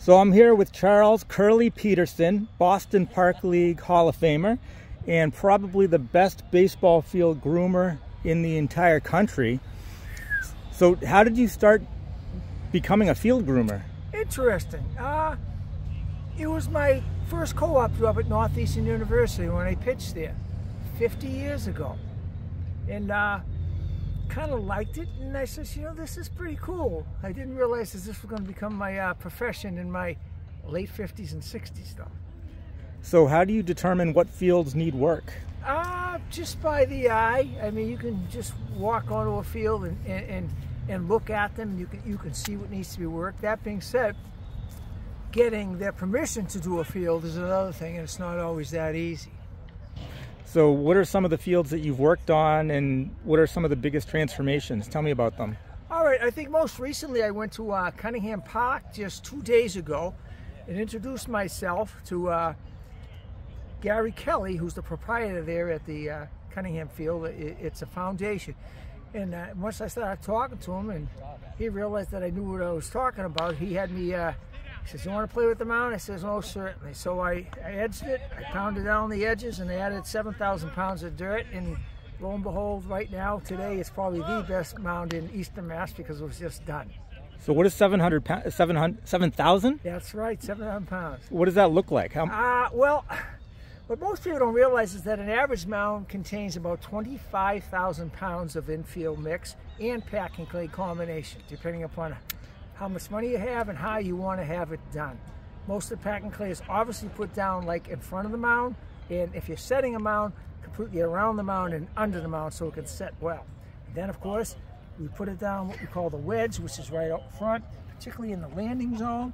So I'm here with Curley Peterson, Boston Park League Hall of Famer, and probably the best baseball field groomer in the entire country. So how did you start becoming a field groomer? Interesting. It was my first co-op job at Northeastern University when I pitched there 50 years ago. And kind of liked it, and I said, you know, this is pretty cool. I didn't realize that this was going to become my profession in my late 50s and 60s though. So how do you determine what fields need work? Just by the eye. I mean, you can just walk onto a field and look at them. You can see what needs to be worked. That being said, getting their permission to do a field is another thing, and it's not always that easy. So what are some of the fields that you've worked on, and what are some of the biggest transformations? Tell me about them. All right, I think most recently I went to Cunningham Park just 2 days ago and introduced myself to Gary Kelly, who's the proprietor there at the Cunningham field. It's a foundation. And once I started talking to him and he realized that I knew what I was talking about, he had me, he says, you want to play with the mound? I says, oh, certainly. So I edged it, I pounded down the edges, and I added 7,000 pounds of dirt. And lo and behold, right now, today, it's probably the best mound in Eastern Mass because it was just done. So what is 7,000? That's right, 700 pounds. What does that look like? Well, what most people don't realize is that an average mound contains about 25,000 pounds of infield mix and packing clay combination, depending upon how much money you have and how you want to have it done. Most of the packing clay is obviously put down like in front of the mound, and if you're setting a mound, completely around the mound and under the mound so it can set well. And then of course, we put it down what we call the wedge, which is right up front, particularly in the landing zone.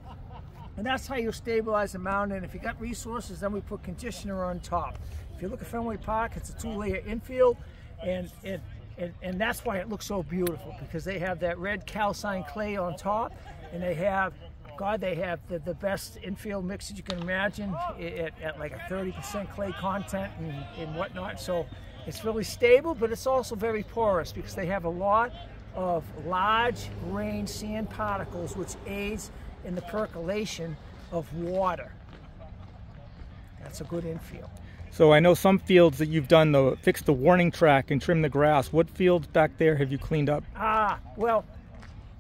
And that's how you stabilize the mound. And if you got resources, then we put conditioner on top. If you look at Fenway Park, it's a 2-layer infield, and that's why it looks so beautiful, because they have that red calcined clay on top, and they have, God, they have the best infield mix that you can imagine at like a 30% clay content and whatnot. So it's really stable, but it's also very porous because they have a lot of large grain sand particles, which aids in the percolation of water. That's a good infield. So I know some fields that you've done, though, fix the warning track and trim the grass. What fields back there have you cleaned up? Well,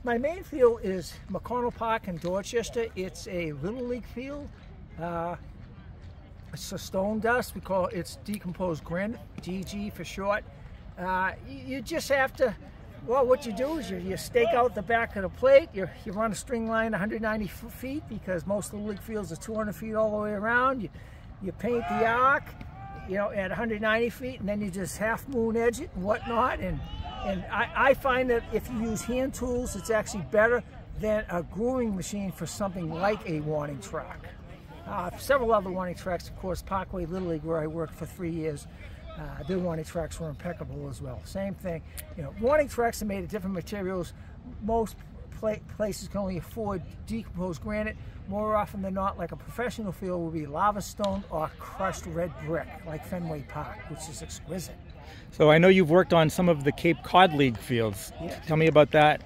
my main field is McConnell Park in Dorchester. It's a Little League field. It's a stone dust. We call it, it's decomposed granite, DG for short. You just have to, well, what you do is you stake out the back of the plate. You run a string line 190 feet because most Little League fields are 200 feet all the way around. You paint the arc, you know, at 190 feet, and then you just half moon edge it and whatnot. And I find that if you use hand tools, it's actually better than a grooming machine for something like a warning track. Several other warning tracks, of course, Parkway Little League, where I worked for 3 years, their warning tracks were impeccable as well. Same thing, you know, warning tracks are made of different materials. Most places can only afford decomposed granite. More often than not, like a professional field, will be lava stone or crushed red brick, like Fenway Park, which is exquisite. So I know you've worked on some of the Cape Cod League fields. Yes. Tell me about that.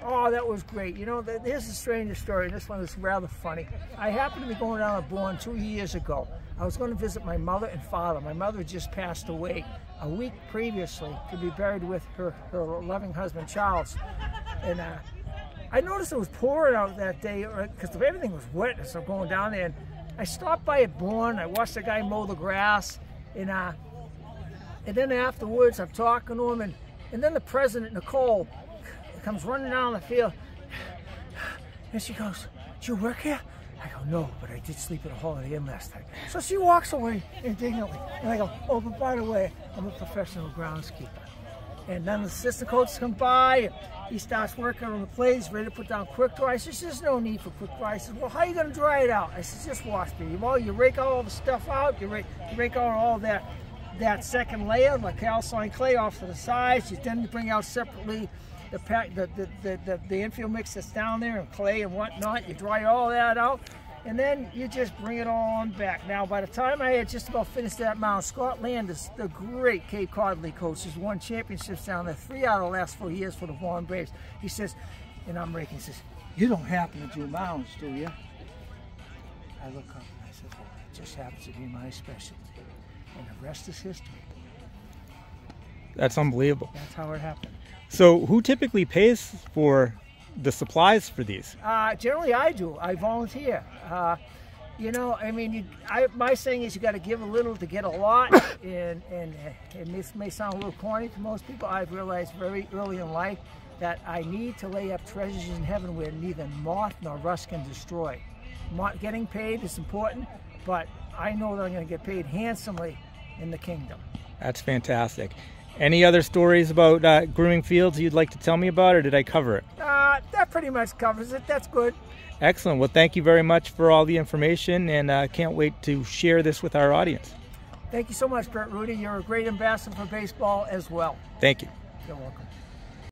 Oh, that was great. You know, here's a strangest story, and this one is rather funny. I happened to be going down to Bourne 2 years ago. I was going to visit my mother and father. My mother just passed away a week previously to be buried with her loving husband, Charles. And I noticed it was pouring out that day because everything was wet as I'm going down there. And I stopped by at Bourne. I watched the guy mow the grass. And then afterwards, I'm talking to him. And then the president, Nicole, comes running down the field. And she goes, "Did you work here?" I go, "No, but I did sleep at a Holiday Inn last night." So she walks away indignantly. And I go, "Oh, but by the way, I'm a professional groundskeeper." And then the assistant coach comes by. He starts working on the plate. He's ready to put down quick dry. I says, "There's no need for quick dry." He says, "Well, how are you going to dry it out?" I says, "Just watch me. Well, you rake all the stuff out. You rake out all that second layer, like calcined clay, off to the sides. You then bring out separately the infield mix that's down there and clay and whatnot. You dry all that out, and then you just bring it all on back." Now, by the time I had just about finished that mound, Scott Landis, the great Cape Cod League coach, has won championships down there 3 out of the last 4 years for the Vaughan Braves. He says, and I'm raking, he says, "You don't happen to do mounds, do you?" I look up and I said, well, it just happens to be my specialty. And the rest is history. That's unbelievable. That's how it happened. So who typically pays for the supplies for these? Generally I do. I volunteer. You know, I mean, my saying is you got to give a little to get a lot, and this may sound a little corny to most people. I've realized very early in life that I need to lay up treasures in heaven where neither moth nor rust can destroy. Getting paid is important, but I know that I'm going to get paid handsomely in the kingdom. That's fantastic. Any other stories about grooming fields you'd like to tell me about, or did I cover it? That pretty much covers it. That's good. Excellent. Well, thank you very much for all the information, and can't wait to share this with our audience. Thank you so much, Kurt Rudy. You're a great ambassador for baseball as well. Thank you. You're welcome.